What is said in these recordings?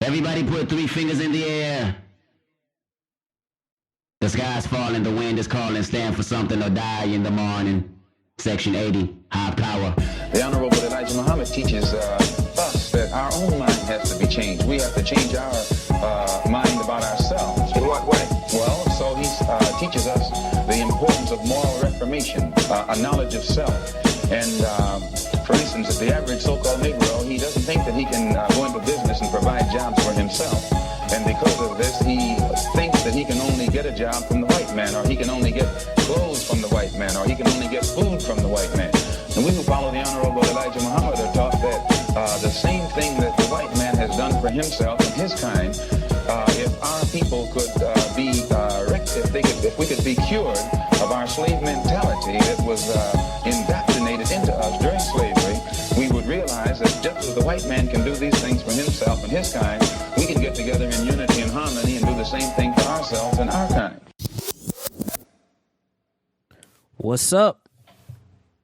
Everybody put 3 fingers in the air. The sky's falling, the wind is calling, stand for something or die in the morning. Section 80, high power. The Honorable Elijah Muhammad teaches us that our own mind has to be changed. We have to change our mind about ourselves. In what way? Well, so he teaches us the importance of moral reformation, a knowledge of self. And for instance, the average so-called Negro, he doesn't think that he can go into business and provide jobs for himself. And because of this, he thinks that he can only get a job from the white man, or he can only get clothes from the white man, or he can only get food from the white man. And we who follow the Honorable Elijah Muhammad are taught that the same thing that the white man has done for himself and his kind, if our people could be if we could be cured of our slave mentality that was indoctrinated into us during slavery, we would realize that just as the white man can do these things for himself and his kind, we can get together in unity and harmony and do the same thing for ourselves and our kind. What's up?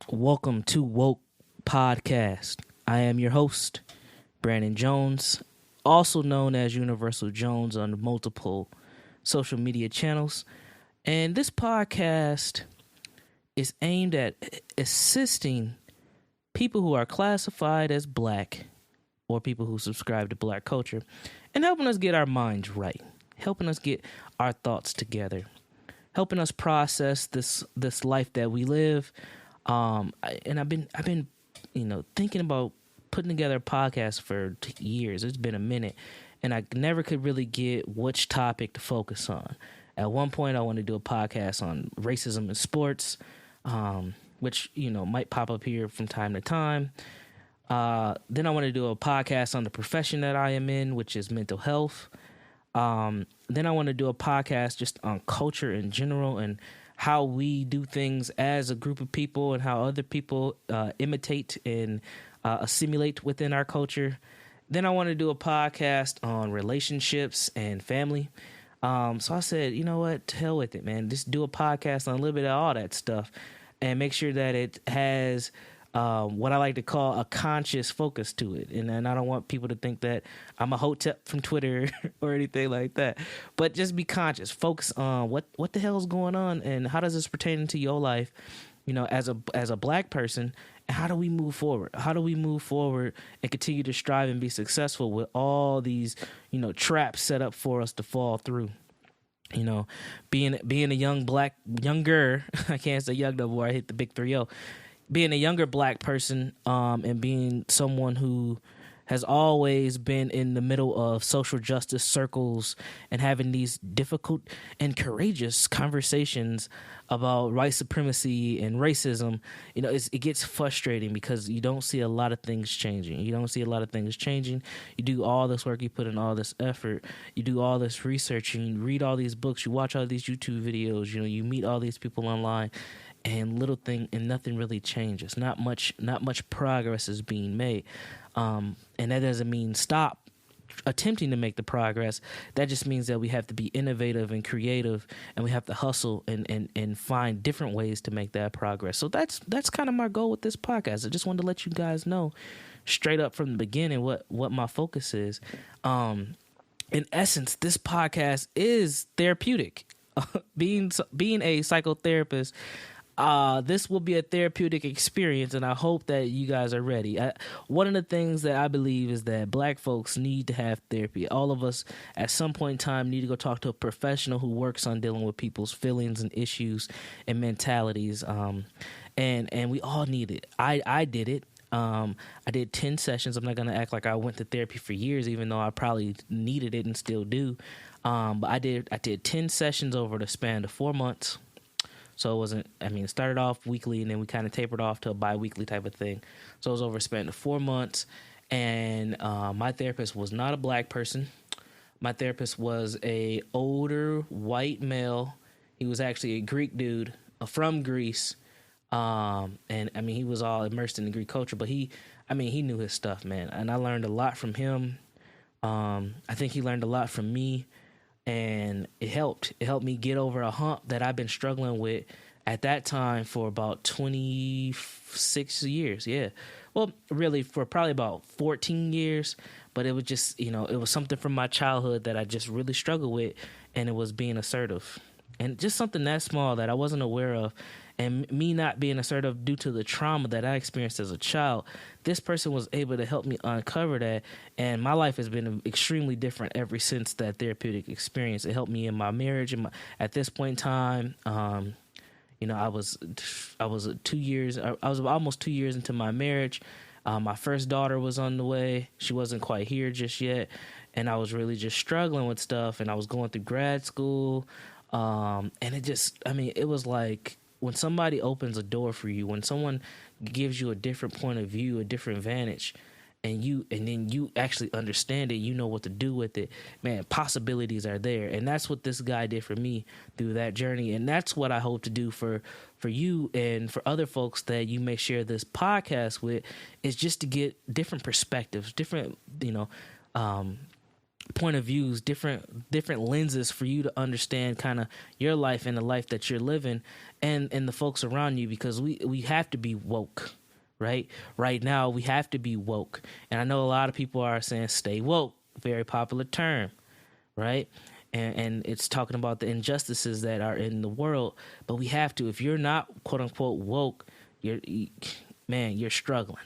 Welcome to Woke Podcast. I am your host, Brandon Jones, also known as Universal Jones on multiple social media channels. And this podcast is aimed at assisting people who are classified as black or people who subscribe to black culture and helping us get our minds right, helping us get our thoughts together, helping us process this life that we live. And I've been thinking about putting together a podcast for years. It's been a minute, and I never could really get which topic to focus on. At one point, I wanted to do a podcast on racism in sports, which, might pop up here from time to time. Then I wanted to do a podcast on the profession that I am in, which is mental health. Then I want to do a podcast just on culture in general and how we do things as a group of people and how other people imitate and assimilate within our culture. Then I want to do a podcast on relationships and family. So I said, you know what, to hell with it, man. Just do a podcast on a little bit of all that stuff and make sure that it has what I like to call a conscious focus to it. And I don't want people to think that I'm a hotep from Twitter or anything like that. But just be conscious. Focus on what the hell is going on and how does this pertain into your life, as a black person, and how do we move forward? How do we move forward and continue to strive and be successful with all these, traps set up for us to fall through? Being a younger, I can't say young no more, I hit the big 3-0. Being a younger black person and being someone who has always been in the middle of social justice circles and having these difficult and courageous conversations about white supremacy and racism, it gets frustrating because you don't see a lot of things changing. You do all this work, you put in all this effort, you do all this research, and you read all these books, you watch all these YouTube videos, you meet all these people online, and nothing really changes. Not much progress is being made. And that doesn't mean stop attempting to make the progress. That just means that we have to be innovative and creative, and we have to hustle and find different ways to make that progress. So that's kind of my goal with this podcast. I just wanted to let you guys know straight up from the beginning what my focus is. In essence, this podcast is therapeutic. Being a psychotherapist, this will be a therapeutic experience, and I hope that you guys are ready. One of the things that I believe is that black folks need to have therapy. All of us, at some point in time, need to go talk to a professional who works on dealing with people's feelings and issues and mentalities, and we all need it. I did it. I did 10 sessions. I'm not going to act like I went to therapy for years, even though I probably needed it and still do. But I did 10 sessions over the span of 4 months. So it started off weekly, and then we kind of tapered off to a bi-weekly type of thing. So it was over a span of 4 months, and my therapist was not a black person. My therapist was a older white male. He was actually a Greek dude from Greece, and he was all immersed in the Greek culture. But he knew his stuff, man, and I learned a lot from him. I think he learned a lot from me. And it helped. It helped me get over a hump that I've been struggling with at that time for about 26 years. Yeah. Well, really for probably about 14 years, but it was just, it was something from my childhood that I just really struggled with, and it was being assertive. And just something that small that I wasn't aware of, and me not being assertive due to the trauma that I experienced as a child, this person was able to help me uncover that, and my life has been extremely different ever since that therapeutic experience. It helped me in my marriage, and at this point in time, I was 2 years. I was almost 2 years into my marriage. My first daughter was on the way. She wasn't quite here just yet, and I was really just struggling with stuff. And I was going through grad school, and it was like when somebody opens a door for you, when someone gives you a different point of view, a different vantage, and then you actually understand it, you know what to do with it, man, possibilities are there. And that's what this guy did for me through that journey. And that's what I hope to do for you and for other folks that you may share this podcast with, is just to get different perspectives, different, point of views, different lenses for you to understand kind of your life and the life that you're living, and the folks around you, because we have to be woke. Right now, we have to be woke. And I know a lot of people are saying stay woke, very popular term, right? And it's talking about the injustices that are in the world. But we have to. If you're not, quote unquote, woke, you're struggling.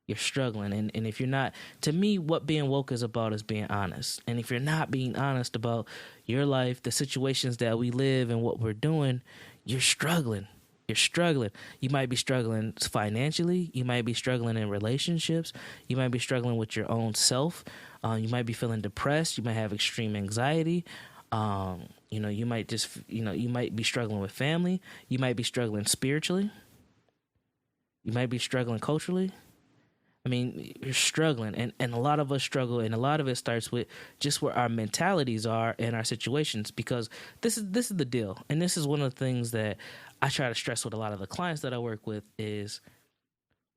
You're struggling. And if you're not, to me, what being woke is about is being honest. And if you're not being honest about your life, the situations that we live and what we're doing, you're struggling. You're struggling. You might be struggling financially. You might be struggling in relationships. You might be struggling with your own self. You might be feeling depressed. You might have extreme anxiety. You might just, you might be struggling with family. You might be struggling spiritually. You might be struggling culturally. I mean, you're struggling, and a lot of us struggle, and a lot of it starts with just where our mentalities are and our situations, because this is the deal, and this is one of the things that I try to stress with a lot of the clients that I work with is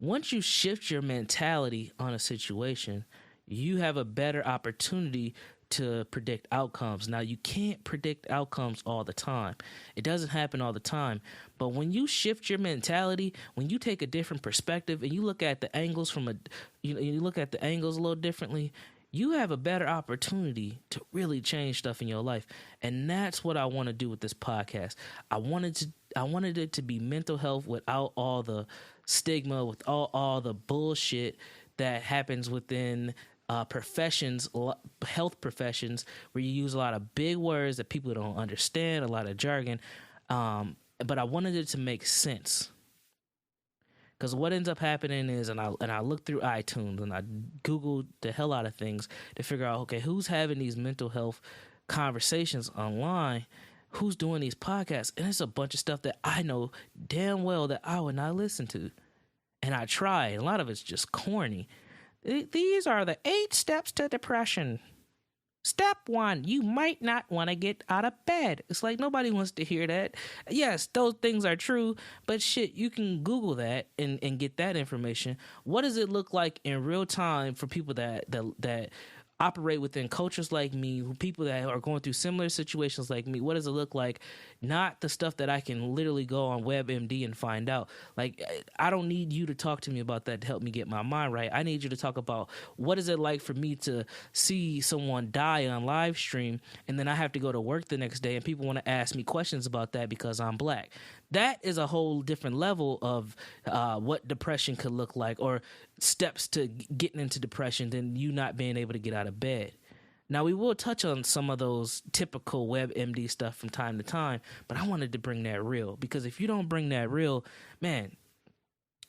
once you shift your mentality on a situation, you have a better opportunity to predict outcomes. Now, you can't predict outcomes all the time. It doesn't happen all the time. But when you shift your mentality, when you take a different perspective and you look at the angles you look at the angles a little differently, you have a better opportunity to really change stuff in your life. And that's what I want to do with this podcast. I wanted it to be mental health without all the stigma, with all the bullshit that happens within professions, health professions, where you use a lot of big words that people don't understand, a lot of jargon. But I wanted it to make sense. Because what ends up happening is, and I look through iTunes and I Googled the hell out of things to figure out, okay, who's having these mental health conversations online? Who's doing these podcasts? And it's a bunch of stuff that I know damn well that I would not listen to. And I try. And a lot of it's just corny. These are the 8 steps to depression. Step 1, you might not want to get out of bed. It's like nobody wants to hear that. Yes, those things are true, but shit, you can Google that and get that information. What does it look like in real time for people that operate within cultures like me, people that are going through similar situations like me? What does it look like? Not the stuff that I can literally go on WebMD and find out. Like, I don't need you to talk to me about that to help me get my mind right. I need you to talk about what is it like for me to see someone die on live stream, and then I have to go to work the next day and people want to ask me questions about that because I'm black. That is a whole different level of what depression could look like, or steps to getting into depression than you not being able to get out of bed. Now, we will touch on some of those typical WebMD stuff from time to time, but I wanted to bring that real, because if you don't bring that real, man,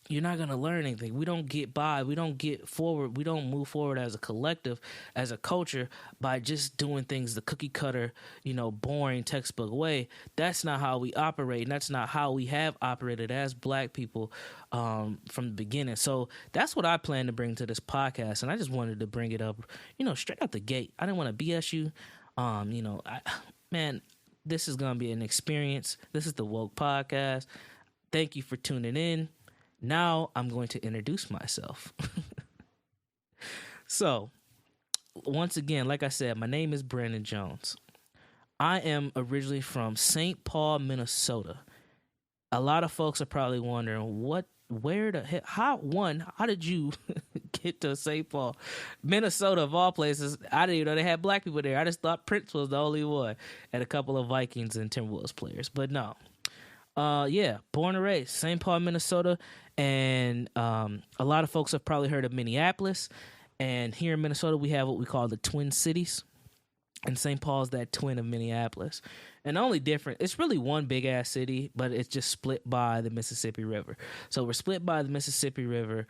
you're not going to learn anything. We don't get by. We don't get forward. We don't move forward as a collective, as a culture, by just doing things the cookie cutter, boring textbook way. That's not how we operate. And that's not how we have operated as black people from the beginning. So that's what I plan to bring to this podcast. And I just wanted to bring it up, straight out the gate. I didn't want to BS you. Man, this is going to be an experience. This is the Woke Podcast. Thank you for tuning in. Now I'm going to introduce myself. So, once again, like I said, my name is Brandon Jones. I am originally from St. Paul, Minnesota. a lot of folks are probably wondering where the heck, how did you get to St. Paul, Minnesota of all places? I didn't even know they had black people there. I just thought Prince was the only one, and a couple of Vikings and Timberwolves players, but no. Yeah, born and raised St. Paul, Minnesota, and a lot of folks have probably heard of Minneapolis. And here in Minnesota, we have what we call the Twin Cities. And St. Paul's that twin of Minneapolis. And the only difference, it's really one big ass city, but it's just split by the Mississippi River. So we're split by the Mississippi River.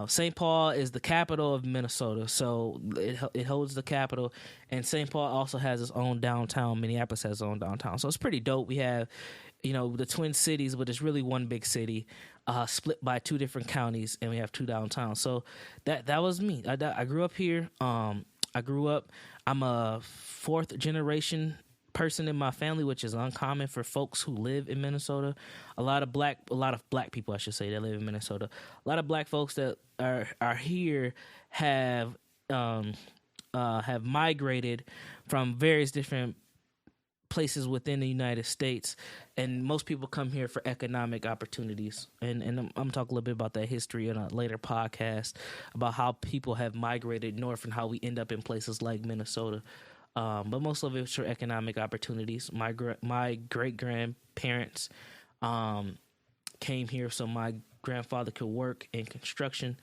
St. Paul is the capital of Minnesota, so it holds the capital. And St. Paul also has its own downtown. Minneapolis has its own downtown. So it's pretty dope. We have, the Twin Cities, but it's really one big city, split by two different counties, and we have two downtowns. So that was me. I grew up here. I'm a fourth generation person in my family, which is uncommon for folks who live in Minnesota. A lot of black people, I should say, that live in Minnesota. A lot of black folks that are here have migrated from various different places within the United States, and most people come here for economic opportunities. And I'm talking a little bit about that history in a later podcast about how people have migrated north and how we end up in places like Minnesota. But most of it's for economic opportunities. My great grandparents came here so my grandfather could work in construction,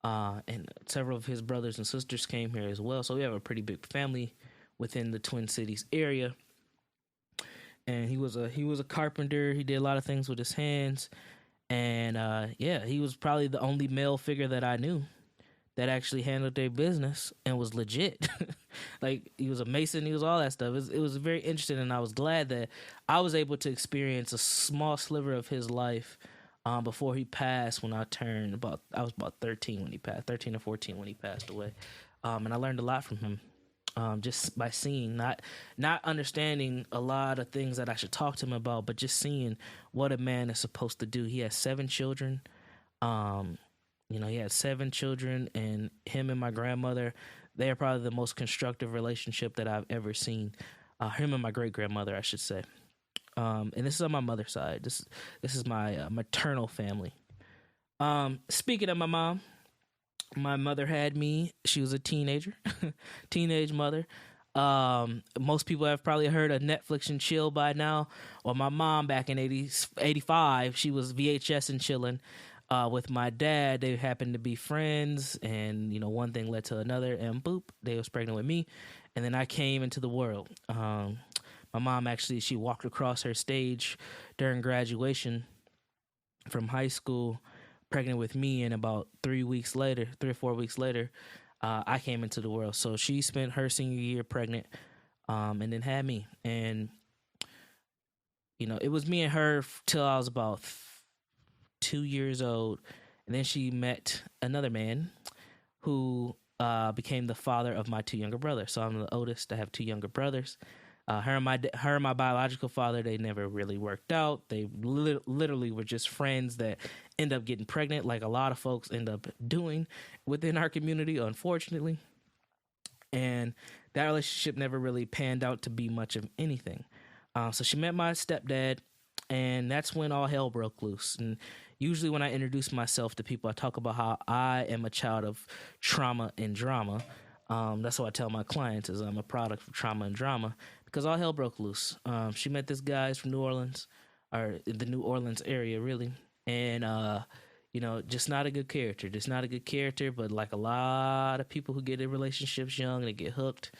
and several of his brothers and sisters came here as well. So we have a pretty big family within the Twin Cities area. And he was a carpenter. He did a lot of things with his hands, and he was probably the only male figure that I knew that actually handled their business and was legit. Like, he was a mason, he was all that stuff. It was very interesting, and I was glad that I was able to experience a small sliver of his life before he passed. When I was about 13 when he passed, 13 or 14 when he passed away, and I learned a lot from him. Just by seeing, not understanding a lot of things that I should talk to him about, but just seeing what a man is supposed to do. He has 7 children. He had 7 children, and him and my grandmother, they are probably the most constructive relationship that I've ever seen. Him and my great grandmother, I should say. And this is on my mother's side. This is my maternal family. Speaking of my mom. My mother had me. She was a teenager, teenage mother. Most people have probably heard of Netflix and chill by now. Or my mom back in 85, she was VHS and chilling with my dad. They happened to be friends, and one thing led to another, and boop, they was pregnant with me, and then I came into the world. My mom actually, she walked across her stage during graduation from high school, pregnant with me, and about 3 or 4 weeks later, I came into the world. So she spent her senior year pregnant, and then had me. And it was me and her till I was about 2 years old, and then she met another man who became the father of my 2 younger brothers. So I'm the oldest. I have 2 younger brothers. Her and my biological father, they never really worked out. They literally were just friends that end up getting pregnant, like a lot of folks end up doing within our community, unfortunately. And that relationship never really panned out to be much of anything. So she met my stepdad, and that's when all hell broke loose. And usually when I introduce myself to people, I talk about how I am a child of trauma and drama. That's what I tell my clients, is I'm a product of trauma and drama, because all hell broke loose. She met this guy from New Orleans, or the New Orleans area, really. And, just not a good character, but like a lot of people who get in relationships young, they get hooked.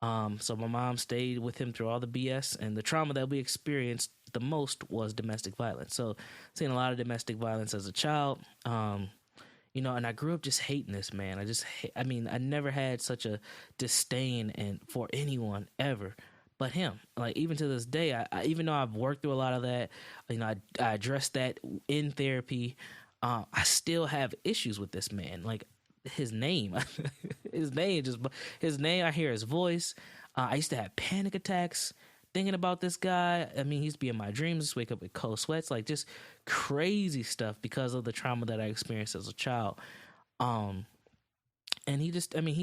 So my mom stayed with him through all the BS, and the trauma that we experienced the most was domestic violence. So seeing a lot of domestic violence as a child, and I grew up just hating this man. I never had such a disdain for anyone ever but him. Like, even to this day, I even though I've worked through a lot of that, I addressed that in therapy, I still have issues with this man. Like, his name, I hear his voice. I used to have panic attacks thinking about this guy. He used to be in my dreams, just wake up with cold sweats, like just crazy stuff because of the trauma that I experienced as a child. And he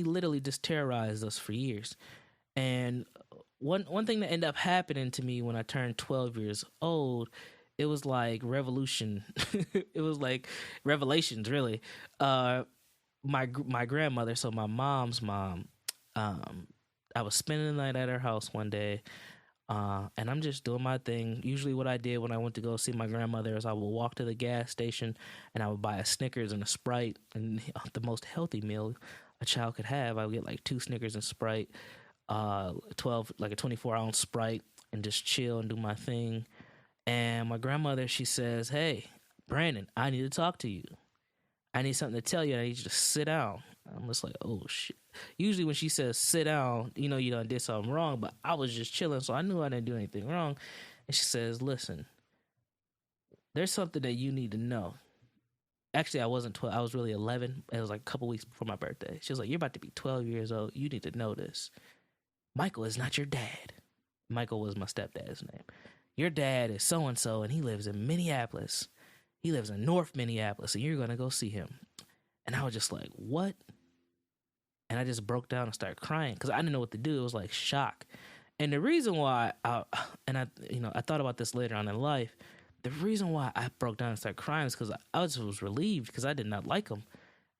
literally just terrorized us for years. And one thing that ended up happening to me when I turned 12 years old it was like revolution. It was like revelations, really. My grandmother, so my mom's mom, I was spending the night at her house one day, and I'm just doing my thing. Usually what I did when I went to go see my grandmother is I would walk to the gas station and I would buy a Snickers and a Sprite, and the most healthy meal a child could have. I would get like 2 Snickers and Sprite, 12, like a 24-ounce Sprite, and just chill and do my thing. And my grandmother, she says, "Hey, Brandon, I need to talk to you. I need something to tell you. I need you to sit down." I'm just like, oh, shit. Usually when she says sit down, you know you done did something wrong, but I was just chilling, so I knew I didn't do anything wrong. And she says, "Listen, there's something that you need to know." Actually, I wasn't 12. I was really 11. It was like a couple weeks before my birthday. She was like, "You're about to be 12 years old. You need to know this. Michael is not your dad." Michael was my stepdad's name. "Your dad is so-and-so, and he lives in Minneapolis. He lives in North Minneapolis, and you're going to go see him." And I was just like, "What?" And I just broke down and started crying because I didn't know what to do. It was like shock. And the reason why, I thought about this later on in life. The reason why I broke down and started crying is because I just was relieved because I did not like him.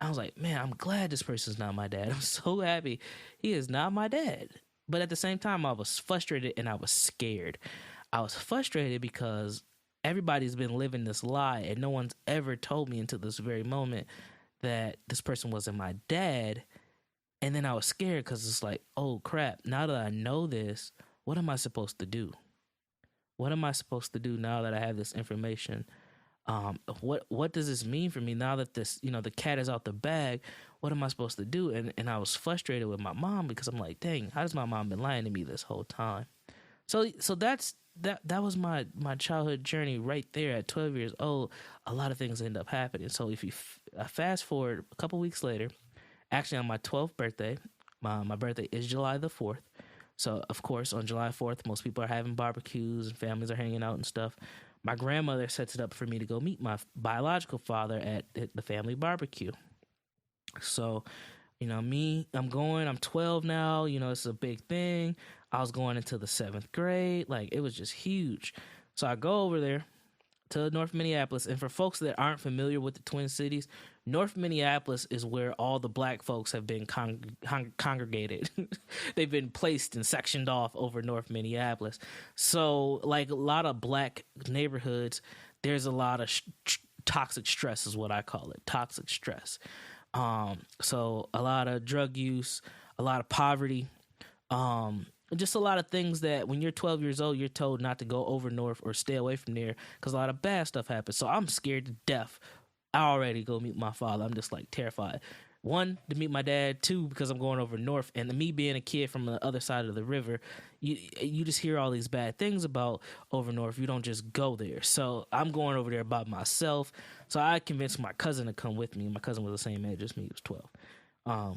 I was like, man, I'm glad this person's not my dad. I'm so happy he is not my dad. But at the same time, I was frustrated and I was scared. I was frustrated because everybody's been living this lie and no one's ever told me until this very moment that this person wasn't my dad. And then I was scared because it's like, oh crap, now that I know this, what am I supposed to do? What am I supposed to do now that I have this information? What does this mean for me now that this, the cat is out the bag? What am I supposed to do? And I was frustrated with my mom because I'm like, dang, how has my mom been lying to me this whole time? So that was my childhood journey right there at 12 years old. A lot of things end up happening. So if you fast forward a couple weeks later, actually on my 12th birthday, my birthday is July the 4th. So, of course, on July 4th, most people are having barbecues and families are hanging out and stuff. My grandmother sets it up for me to go meet my biological father at the family barbecue. So, I'm 12 now, it's a big thing. I was going into the 7th grade. Like, it was just huge. So I go over there to North Minneapolis. And for folks that aren't familiar with the Twin Cities, North Minneapolis is where all the black folks have been congregated. They've been placed and sectioned off over North Minneapolis. So like a lot of black neighborhoods, there's a lot of toxic stress is what I call it, toxic stress. So a lot of drug use, a lot of poverty, just a lot of things that when you're 12 years old, you're told not to go over north or stay away from there because a lot of bad stuff happens. So I'm scared to death. I already go meet my father. I'm just like terrified. 1, to meet my dad. 2, because I'm going over north. And me being a kid from the other side of the river, you just hear all these bad things about over north. You don't just go there. So I'm going over there by myself. So I convinced my cousin to come with me. My cousin was the same age as me. He was 12.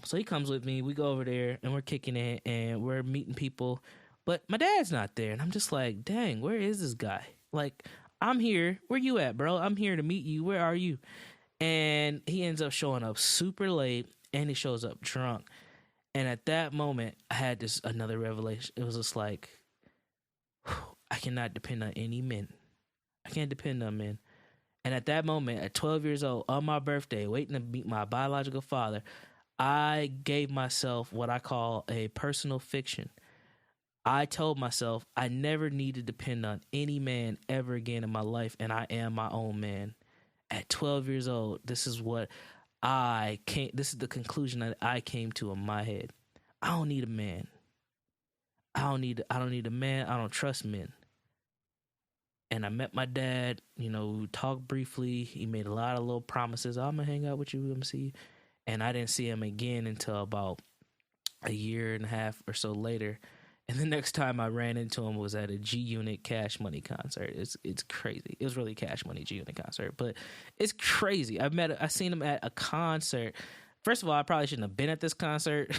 So he comes with me. We go over there and we're kicking it and we're meeting people. But my dad's not there. And I'm just like, dang, where is this guy? Like, I'm here. Where you at, bro? I'm here to meet you. Where are you? And he ends up showing up super late and he shows up drunk. And at that moment, I had another revelation. It was just like, I cannot depend on any men. I can't depend on men. And at that moment, at 12 years old, on my birthday, waiting to meet my biological father, I gave myself what I call a personal fiction. I told myself I never need to depend on any man ever again in my life, and I am my own man. At 12 years old, this is the conclusion that I came to in my head. I don't need a man. I don't need a man. I don't trust men. And I met my dad, we talked briefly. He made a lot of little promises. I'm going to hang out with you. I'm going to see you. And I didn't see him again until about a year and a half or so later. And the next time I ran into him was at a G-Unit Cash Money concert. It's crazy. It was really Cash Money G-Unit concert, but it's crazy. I seen him at a concert. First of all, I probably shouldn't have been at this concert,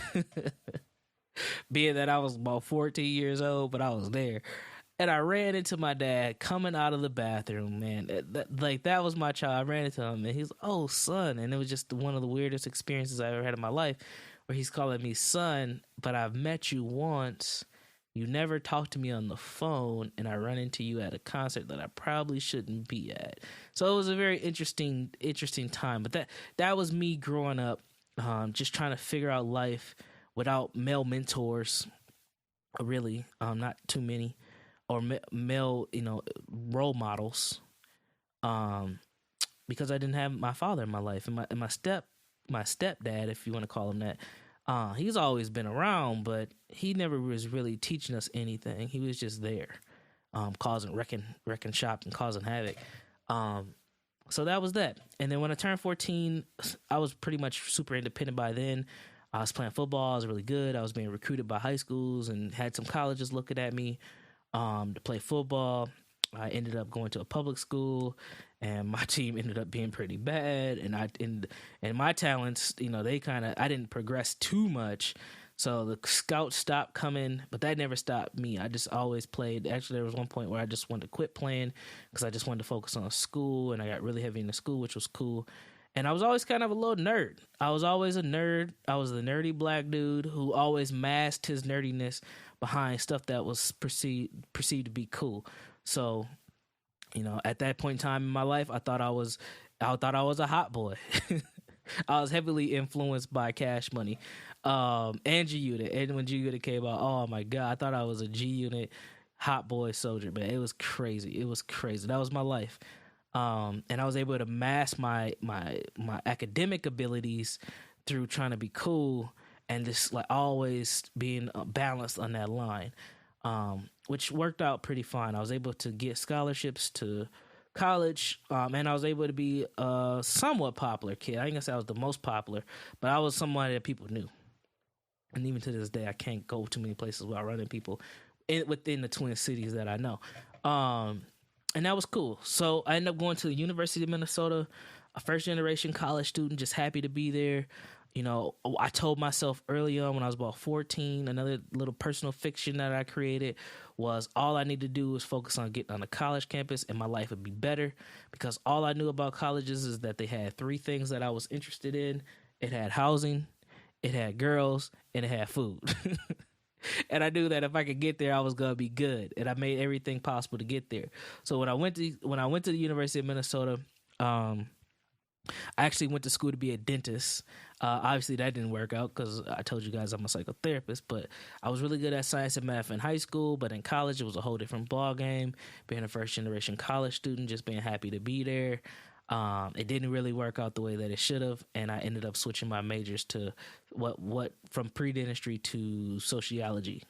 being that I was about 14 years old, but I was there. And I ran into my dad coming out of the bathroom, man. That was my child. I ran into him, and he's like, "Oh, son." And it was just one of the weirdest experiences I ever had in my life, where he's calling me son, but I've met you once. You never talk to me on the phone, and I run into you at a concert that I probably shouldn't be at. So it was a very interesting time. But that was me growing up, just trying to figure out life without male mentors, really, not too many, or male, role models, because I didn't have my father in my life, and my stepdad, if you want to call him that. He's always been around, but he never was really teaching us anything. He was just there, causing wrecking shop and causing havoc. So that was that. And then when I turned 14, I was pretty much super independent by then. I was playing football. I was really good. I was being recruited by high schools and had some colleges looking at me to play football. I ended up going to a public school, and my team ended up being pretty bad. And my talents, I didn't progress too much. So the scouts stopped coming, but that never stopped me. I just always played. Actually, there was one point where I just wanted to quit playing because I just wanted to focus on school, and I got really heavy into school, which was cool. And I was always kind of a little nerd. I was always a nerd. I was the nerdy black dude who always masked his nerdiness behind stuff that was perceived to be cool. So, at that point in time in my life, I thought I was a hot boy. I was heavily influenced by Cash Money, and G Unit. And when G Unit came out, oh my God, I thought I was a G Unit hot boy soldier, man. It was crazy. That was my life. And I was able to mask my academic abilities through trying to be cool and just like always being balanced on that line, which worked out pretty fine. I was able to get scholarships to college, and I was able to be a somewhat popular kid. I ain't gonna say I was the most popular, but I was somebody that people knew. And even to this day, I can't go too many places without running people within the Twin Cities that I know. And that was cool. So I ended up going to the University of Minnesota, a first-generation college student, just happy to be there. I told myself early on when I was about 14, another little personal fiction that I created was all I need to do is focus on getting on a college campus and my life would be better, because all I knew about colleges is that they had three things that I was interested in. It had housing, it had girls, and it had food. And I knew that if I could get there, I was gonna be good, and I made everything possible to get there. So when I went to the University of Minnesota, I actually went to school to be a dentist. Obviously, that didn't work out because I told you guys I'm a psychotherapist. But I was really good at science and math in high school. But in college, it was a whole different ball game. Being a first generation college student, just being happy to be there. It didn't really work out the way that it should have, and I ended up switching my majors to what from pre-dentistry to sociology.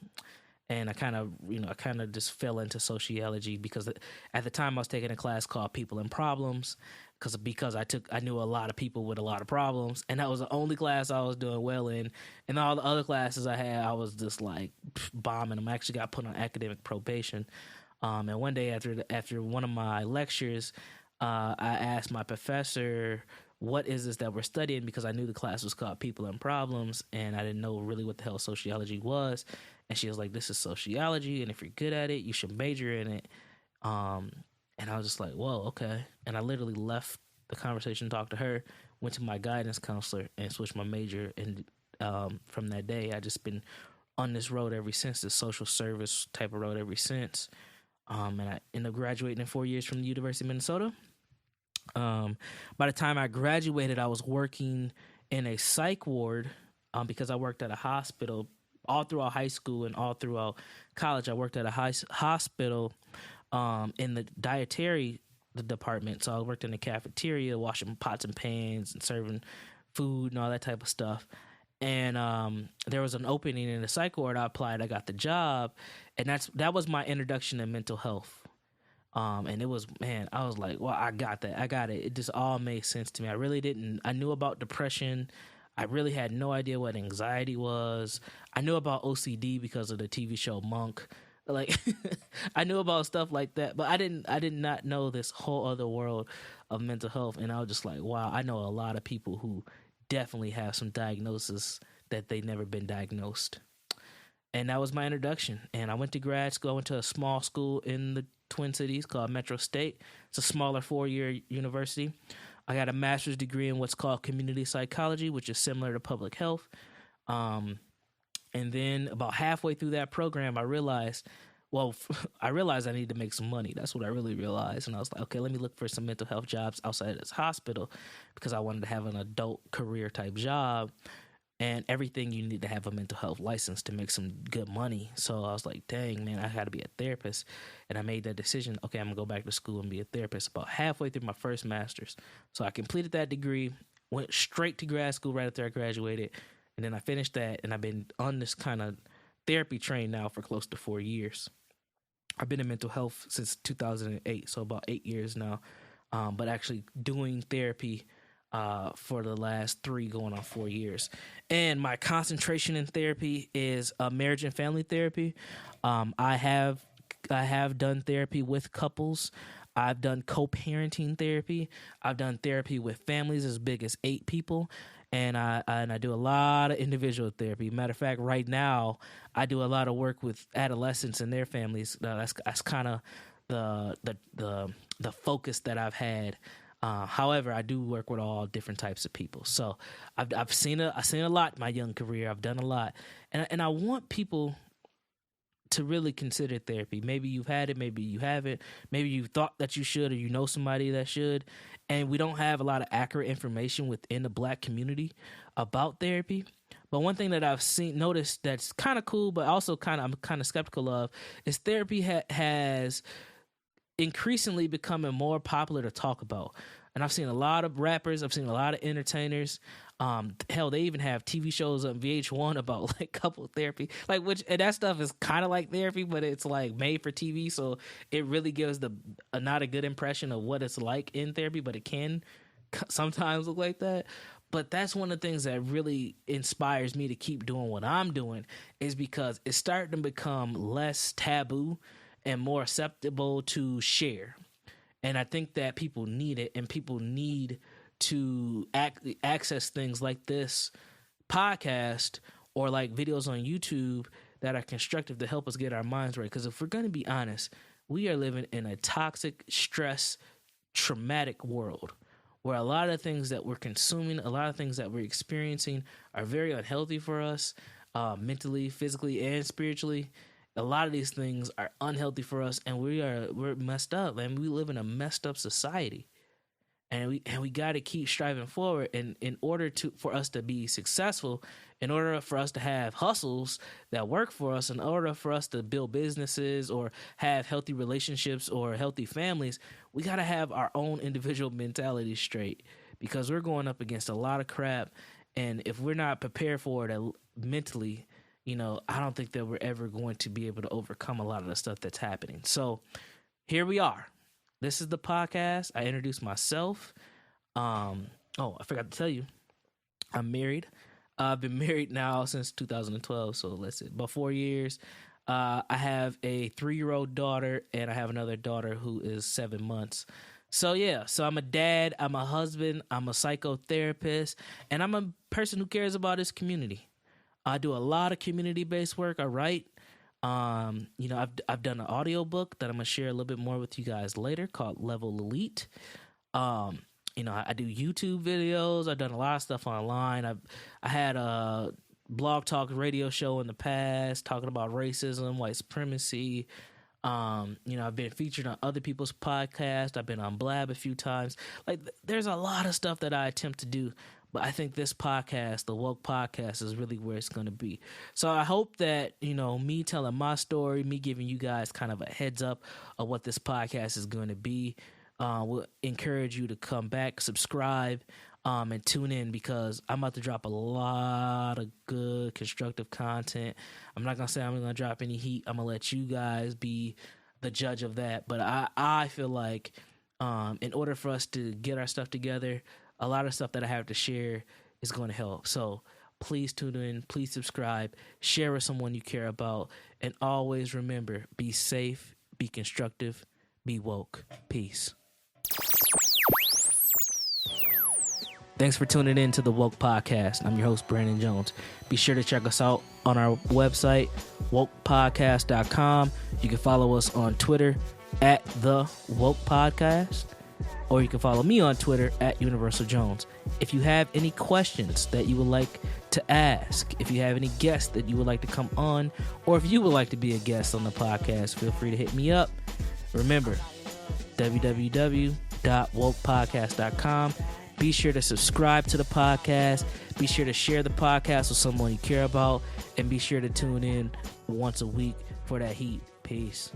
And I kind of just fell into sociology because at the time I was taking a class called People and Problems because I knew a lot of people with a lot of problems, and that was the only class I was doing well in. And all the other classes I had, I was just like bombing them. I actually got put on academic probation. And one day after one of my lectures, I asked my professor, what is this that we're studying? Because I knew the class was called People and Problems, and I didn't know really what the hell sociology was. And she was like, this is sociology, and if you're good at it, you should major in it. And I was just like, whoa, okay. And I literally left the conversation, talked to her, went to my guidance counselor, and switched my major. And from that day, I just been on this road ever since, this social service type of road ever since. And I ended up graduating in 4 years from the University of Minnesota. By the time I graduated, I was working in a psych ward because I worked at a hospital all throughout high school and all throughout college. I worked at a hospital in the dietary department. So I worked in the cafeteria, washing pots and pans and serving food and all that type of stuff. And there was an opening in the psych ward. I applied. I got the job, and that was my introduction to mental health. And it was, man, I was like, well, I got that. I got it. It just all made sense to me. I really didn't. I knew about depression. I really had no idea what anxiety was. I knew about OCD because of the TV show Monk. Like, I knew about stuff like that, but I did not know this whole other world of mental health. And I was just like, wow, I know a lot of people who definitely have some diagnosis that they never been diagnosed. And that was my introduction. And I went to grad school. I went to a small school in the Twin Cities called Metro State. It's a smaller 4-year university. I got a master's degree in what's called community psychology, which is similar to public health. And then about halfway through that program, I realized I need to make some money. That's what I really realized. And I was like, okay, let me look for some mental health jobs outside of this hospital because I wanted to have an adult career type job. And everything you need to have a mental health license to make some good money. So I was like, dang, man, I had to be a therapist. And I made that decision. Okay, I'm going to go back to school and be a therapist about halfway through my first master's. So I completed that degree, went straight to grad school right after I graduated. And then I finished that. And I've been on this kind of therapy train now for close to 4 years. I've been in mental health since 2008, so about 8 years now. But actually doing therapy for the last 3 going on 4 years. And my concentration in therapy is marriage and family therapy. I have done therapy with couples. I've done co-parenting therapy. I've done therapy with families as big as 8 people. And I do a lot of individual therapy. Matter of fact, right now, I do a lot of work with adolescents and their families. That's kind of the focus that I've had. However, I do work with all different types of people. So I've seen a lot in my young career. I've done a lot, and I want people to really consider therapy. Maybe you've had it, maybe you haven't. Maybe you thought that you should, or you know somebody that should. And we don't have a lot of accurate information within the Black community about therapy. But one thing that I've noticed that's kind of cool, but also I'm kind of skeptical of, is therapy has increasingly becoming more popular to talk about. And I've seen a lot of rappers, I've seen a lot of entertainers. Hell, they even have TV shows on VH1 about like couple therapy, and that stuff is kind of like therapy, but it's like made for TV, so it really gives not a good impression of what it's like in therapy, but it can sometimes look like that. But that's one of the things that really inspires me to keep doing what I'm doing, is because it's starting to become less taboo and more acceptable to share. And I think that people need it, and people need to access things like this podcast or like videos on YouTube that are constructive to help us get our minds right. Because if we're going to be honest, we are living in a toxic, stress, traumatic world where a lot of things that we're consuming, a lot of things that we're experiencing are very unhealthy for us, mentally, physically, and spiritually. A lot of these things are unhealthy for us, and we're messed up, and we live in a messed up society. And we got to keep striving forward. And in order for us to be successful, in order for us to have hustles that work for us, in order for us to build businesses or have healthy relationships or healthy families, we got to have our own individual mentality straight, because we're going up against a lot of crap. And if we're not prepared for it mentally, I don't think that we're ever going to be able to overcome a lot of the stuff that's happening. So here we are. This is the podcast. I introduced myself. I forgot to tell you, I'm married. I've been married now since 2012. So let's see, about 4 years. I have a 3-year-old daughter, and I have another daughter who is 7 months. So yeah, I'm a dad, I'm a husband, I'm a psychotherapist, and I'm a person who cares about his community. I do a lot of community-based work. I write. I've done an audio book that I'm gonna share a little bit more with you guys later, called Level Elite. I do YouTube videos. I've done a lot of stuff online. I had a blog talk radio show in the past talking about racism, white supremacy. I've been featured on other people's podcasts. I've been on Blab a few times. There's a lot of stuff that I attempt to do. But I think this podcast, the Woke Podcast, is really where it's going to be. So I hope that, me telling my story, me giving you guys kind of a heads up of what this podcast is going to be, will encourage you to come back, subscribe, and tune in, because I'm about to drop a lot of good, constructive content. I'm not going to say I'm going to drop any heat. I'm going to let you guys be the judge of that. But I feel like in order for us to get our stuff together, a lot of stuff that I have to share is going to help. So please tune in, please subscribe, share with someone you care about, and always remember, be safe, be constructive, be woke. Peace. Thanks for tuning in to the Woke Podcast. I'm your host, Brandon Jones. Be sure to check us out on our website, wokepodcast.com. You can follow us on Twitter at The Woke Podcast. Or you can follow me on Twitter at Universal Jones. If you have any questions that you would like to ask. If you have any guests that you would like to come on, or if you would like to be a guest on the podcast, feel free to hit me up. Remember, www.wokepodcast.com. Be sure to subscribe to the podcast. Be sure to share the podcast with someone you care about. And be sure to tune in once a week for that heat. Peace.